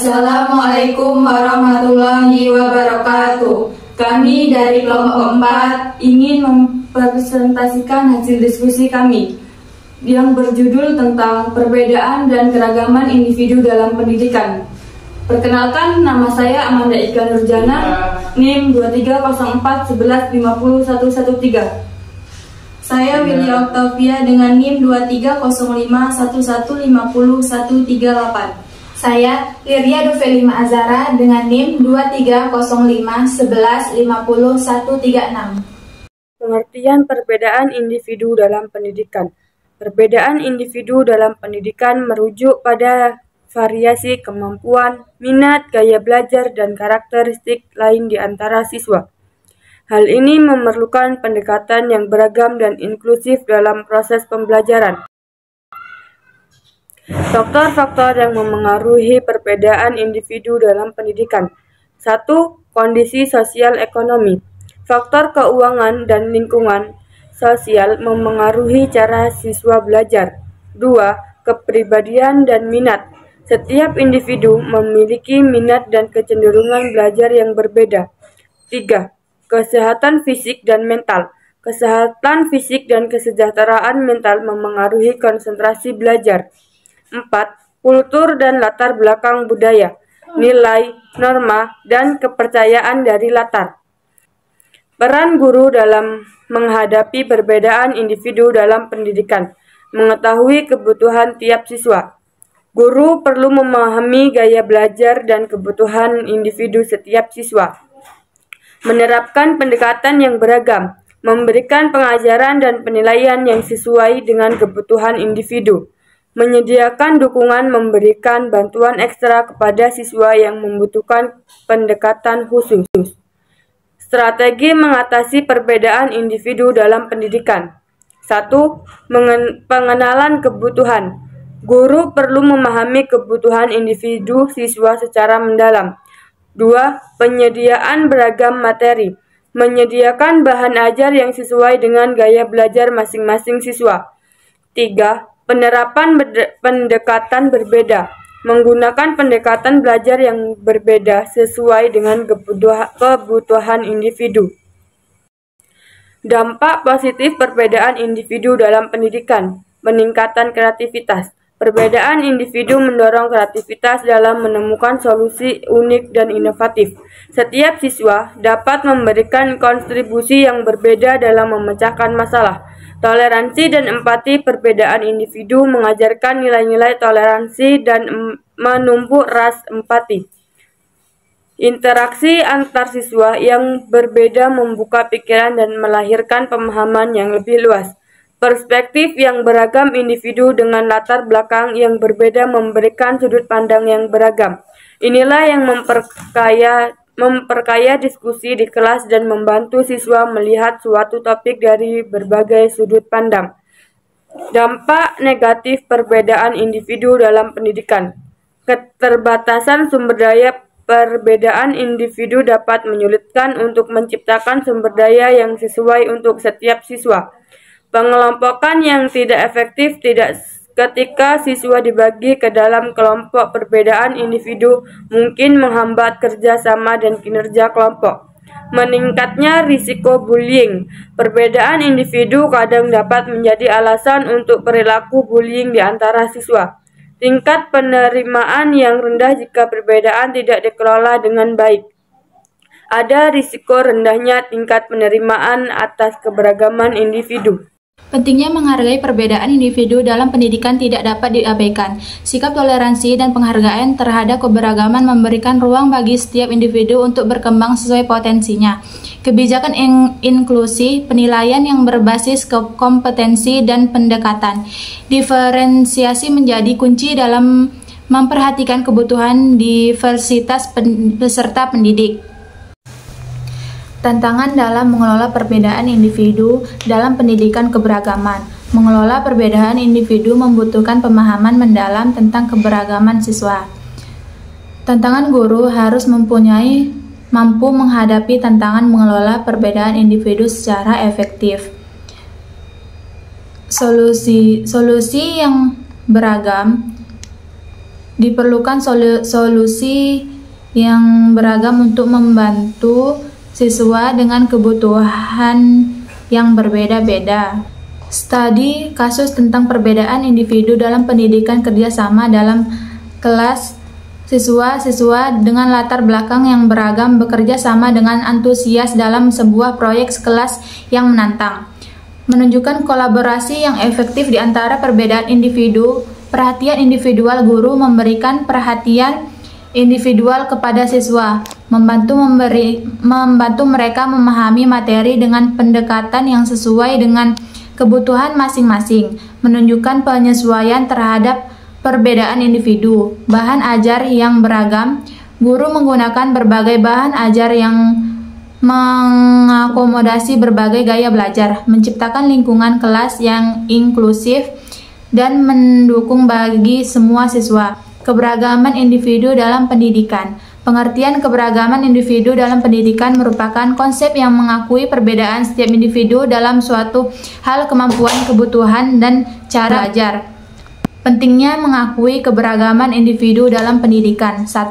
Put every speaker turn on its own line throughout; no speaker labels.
Assalamualaikum warahmatullahi wabarakatuh. Kami dari kelompok 4 ingin mempresentasikan hasil diskusi kami yang berjudul tentang perbedaan dan keragaman individu dalam pendidikan. Perkenalkan, nama saya Amanda Ika Nurjana, NIM 230411501113. Saya Wilya Octavia dengan NIM 230511501138.
Saya Liria Dovelima Azara dengan NIM 230511501136.
Pengertian perbedaan individu dalam pendidikan. Perbedaan individu dalam pendidikan merujuk pada variasi kemampuan, minat, gaya belajar, dan karakteristik lain di antara siswa. Hal ini memerlukan pendekatan yang beragam dan inklusif dalam proses pembelajaran. Faktor-faktor yang memengaruhi perbedaan individu dalam pendidikan. 1. Kondisi sosial ekonomi. Faktor keuangan dan lingkungan sosial memengaruhi cara siswa belajar. 2. Kepribadian dan minat. Setiap individu memiliki minat dan kecenderungan belajar yang berbeda. 3. Kesehatan fisik dan mental. Kesehatan fisik dan kesejahteraan mental memengaruhi konsentrasi belajar. 4. Kultur dan latar belakang budaya, nilai, norma, dan kepercayaan dari latar. Peran guru dalam menghadapi perbedaan individu dalam pendidikan. Mengetahui kebutuhan tiap siswa. Guru perlu memahami gaya belajar dan kebutuhan individu setiap siswa. Menerapkan pendekatan yang beragam, memberikan pengajaran dan penilaian yang sesuai dengan kebutuhan individu. Menyediakan dukungan, memberikan bantuan ekstra kepada siswa yang membutuhkan pendekatan khusus. Strategi mengatasi perbedaan individu dalam pendidikan. 1. Pengenalan kebutuhan. Guru perlu memahami kebutuhan individu siswa secara mendalam. 2. Penyediaan beragam materi. Menyediakan bahan ajar yang sesuai dengan gaya belajar masing-masing siswa. 3. Penerapan pendekatan berbeda. Menggunakan pendekatan belajar yang berbeda sesuai dengan kebutuhan individu. Dampak positif perbedaan individu dalam pendidikan. Peningkatan kreativitas. Perbedaan individu mendorong kreativitas dalam menemukan solusi unik dan inovatif. Setiap siswa dapat memberikan kontribusi yang berbeda dalam memecahkan masalah. Toleransi dan empati. Perbedaan individu mengajarkan nilai-nilai toleransi dan menumpuk rasa empati. Interaksi antar siswa yang berbeda membuka pikiran dan melahirkan pemahaman yang lebih luas. Perspektif yang beragam individu dengan latar belakang yang berbeda memberikan sudut pandang yang beragam. Inilah yang memperkaya diskusi di kelas dan membantu siswa melihat suatu topik dari berbagai sudut pandang. Dampak negatif perbedaan individu dalam pendidikan. Keterbatasan sumber daya. Perbedaan individu dapat menyulitkan untuk menciptakan sumber daya yang sesuai untuk setiap siswa. Pengelompokan yang tidak efektif ketika siswa dibagi ke dalam kelompok. Perbedaan individu mungkin menghambat kerjasama dan kinerja kelompok. Meningkatnya risiko bullying. Perbedaan individu kadang dapat menjadi alasan untuk perilaku bullying di antara siswa. Tingkat penerimaan yang rendah jika perbedaan tidak dikelola dengan baik. Ada risiko rendahnya tingkat penerimaan atas keberagaman individu.
Pentingnya menghargai perbedaan individu dalam pendidikan tidak dapat diabaikan. Sikap toleransi dan penghargaan terhadap keberagaman memberikan ruang bagi setiap individu untuk berkembang sesuai potensinya. Kebijakan inklusi, penilaian yang berbasis kompetensi dan pendekatan. Diferensiasi menjadi kunci dalam memperhatikan kebutuhan diversitas peserta pendidik. Tantangan dalam mengelola perbedaan individu dalam pendidikan keberagaman. Mengelola perbedaan individu membutuhkan pemahaman mendalam tentang keberagaman siswa. Tantangan guru harus mampu menghadapi tantangan mengelola perbedaan individu secara efektif. Solusi yang beragam Diperlukan solusi yang beragam untuk membantu siswa dengan kebutuhan yang berbeda-beda. Studi kasus tentang perbedaan individu dalam pendidikan kerjasama dalam kelas. Siswa-siswa dengan latar belakang yang beragam bekerja sama dengan antusias dalam sebuah proyek kelas yang menantang. Menunjukkan kolaborasi yang efektif di antara perbedaan individu. Perhatian individual guru memberikan perhatian individual kepada siswa, membantu mereka memahami materi dengan pendekatan yang sesuai dengan kebutuhan masing-masing, menunjukkan penyesuaian terhadap perbedaan individu. Bahan ajar yang beragam. Guru menggunakan berbagai bahan ajar yang mengakomodasi berbagai gaya belajar, menciptakan lingkungan kelas yang inklusif dan mendukung bagi semua siswa. Keberagaman individu dalam pendidikan. Pengertian keberagaman individu dalam pendidikan merupakan konsep yang mengakui perbedaan setiap individu dalam suatu hal, kemampuan, kebutuhan, dan cara belajar. Pentingnya mengakui keberagaman individu dalam pendidikan. 1.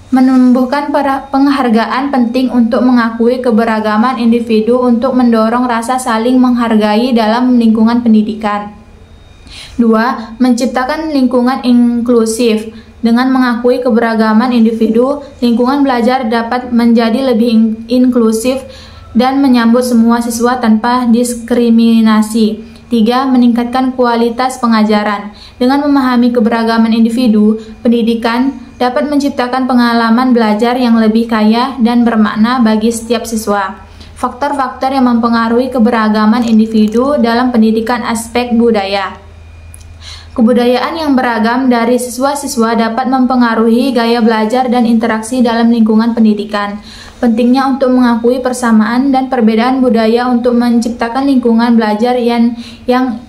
Menumbuhkan penghargaan. Penting untuk mengakui keberagaman individu untuk mendorong rasa saling menghargai dalam lingkungan pendidikan. 2. Menciptakan lingkungan inklusif. Dengan mengakui keberagaman individu, lingkungan belajar dapat menjadi lebih inklusif dan menyambut semua siswa tanpa diskriminasi. 3. Meningkatkan kualitas pengajaran. Dengan memahami keberagaman individu, pendidikan dapat menciptakan pengalaman belajar yang lebih kaya dan bermakna bagi setiap siswa. Faktor-faktor yang mempengaruhi keberagaman individu dalam pendidikan. Aspek budaya. Kebudayaan yang beragam dari siswa-siswa dapat mempengaruhi gaya belajar dan interaksi dalam lingkungan pendidikan. Pentingnya untuk mengakui persamaan dan perbedaan budaya untuk menciptakan lingkungan belajar yang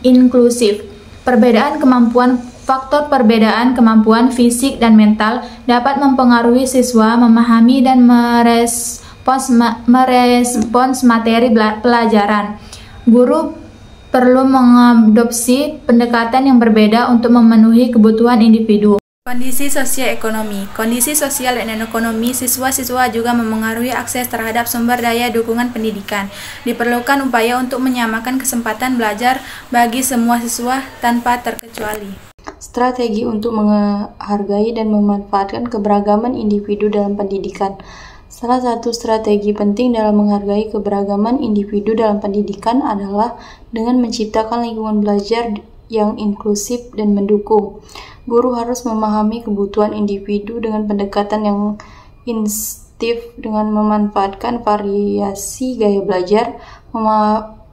inklusif. Perbedaan kemampuan. Faktor perbedaan kemampuan fisik dan mental dapat mempengaruhi siswa memahami dan merespons materi pelajaran. Guru perlu mengadopsi pendekatan yang berbeda untuk memenuhi kebutuhan individu. Kondisi sosial ekonomi. Kondisi sosial dan ekonomi siswa-siswa juga memengaruhi akses terhadap sumber daya dukungan pendidikan. Diperlukan upaya untuk menyamakan kesempatan belajar bagi semua siswa tanpa terkecuali.
Strategi untuk menghargai dan memanfaatkan keberagaman individu dalam pendidikan. Salah satu strategi penting dalam menghargai keberagaman individu dalam pendidikan adalah dengan menciptakan lingkungan belajar yang inklusif dan mendukung. Guru harus memahami kebutuhan individu dengan pendekatan yang instif dengan memanfaatkan variasi gaya belajar,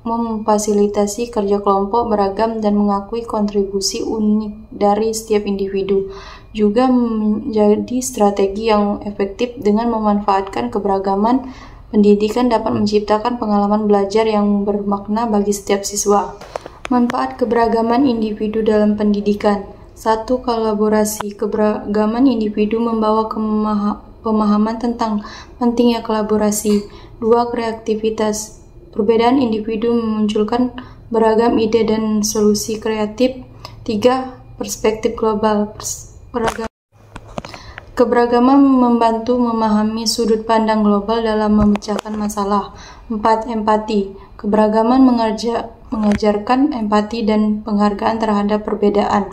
memfasilitasi kerja kelompok beragam dan mengakui kontribusi unik dari setiap individu. Juga menjadi strategi yang efektif dengan memanfaatkan keberagaman pendidikan dapat menciptakan pengalaman belajar yang bermakna bagi setiap siswa. Manfaat keberagaman individu dalam pendidikan. 1. Kolaborasi. Keberagaman individu membawa pemahaman tentang pentingnya kolaborasi. 2. Kreativitas. Perbedaan individu memunculkan beragam ide dan solusi kreatif. 3. Perspektif global. Keberagaman membantu memahami sudut pandang global dalam memecahkan masalah. 4. Empati. Keberagaman mengajarkan empati dan penghargaan terhadap perbedaan.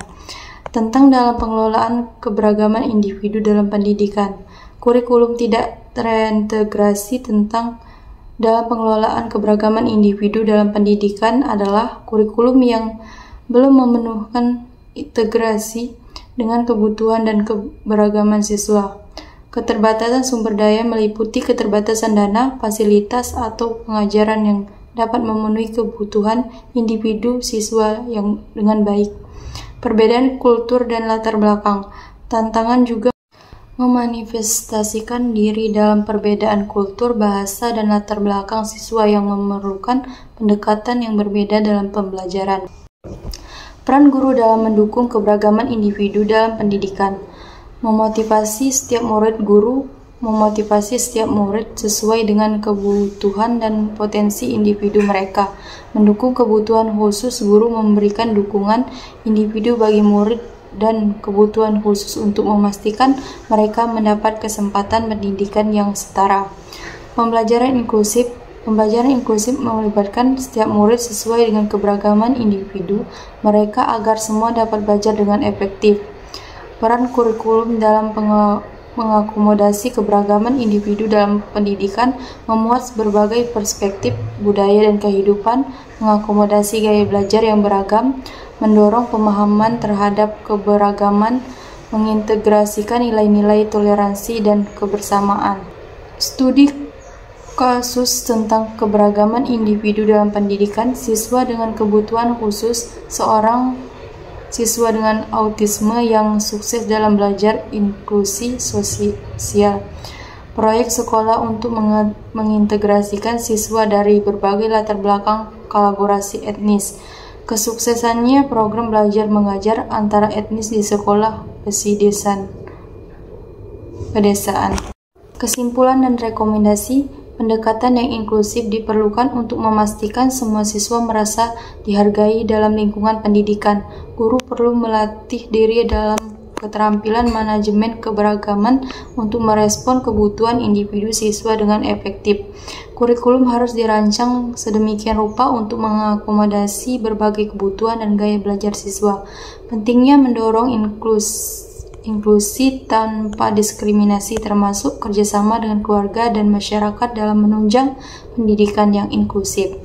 Tentang dalam pengelolaan keberagaman individu dalam pendidikan. Kurikulum tidak terintegrasi tentang dalam pengelolaan keberagaman individu dalam pendidikan adalah kurikulum yang belum memenuhkan integrasi dengan kebutuhan dan keberagaman siswa. Keterbatasan sumber daya meliputi keterbatasan dana, fasilitas, atau pengajaran yang dapat memenuhi kebutuhan individu siswa yang dengan baik. Perbedaan kultur dan latar belakang. Tantangan juga memanifestasikan diri dalam perbedaan kultur, bahasa, dan latar belakang siswa yang memerlukan pendekatan yang berbeda dalam pembelajaran. Peran guru dalam mendukung keberagaman individu dalam pendidikan. Memotivasi setiap murid. Guru memotivasi setiap murid sesuai dengan kebutuhan dan potensi individu mereka. Mendukung kebutuhan khusus. Guru memberikan dukungan individu bagi murid dan kebutuhan khusus untuk memastikan mereka mendapat kesempatan pendidikan yang setara. Pembelajaran inklusif melibatkan setiap murid sesuai dengan keberagaman individu mereka agar semua dapat belajar dengan efektif. Peran kurikulum dalam mengakomodasi keberagaman individu dalam pendidikan memuat berbagai perspektif budaya dan kehidupan, mengakomodasi gaya belajar yang beragam, mendorong pemahaman terhadap keberagaman, mengintegrasikan nilai-nilai toleransi dan kebersamaan. Studi kasus tentang keberagaman individu dalam pendidikan, siswa dengan kebutuhan khusus, seorang siswa dengan autisme yang sukses dalam belajar inklusi sosial. Proyek sekolah untuk mengintegrasikan siswa dari berbagai latar belakang kolaborasi etnis. Kesuksesannya program belajar mengajar antara etnis di sekolah pedesaan. Kesimpulan dan rekomendasi. Pendekatan yang inklusif diperlukan untuk memastikan semua siswa merasa dihargai dalam lingkungan pendidikan. Guru perlu melatih diri dalam keterampilan manajemen keberagaman untuk merespon kebutuhan individu siswa dengan efektif. Kurikulum harus dirancang sedemikian rupa untuk mengakomodasi berbagai kebutuhan dan gaya belajar siswa. Pentingnya mendorong inklusi tanpa diskriminasi, termasuk kerjasama dengan keluarga dan masyarakat dalam menunjang pendidikan yang inklusif.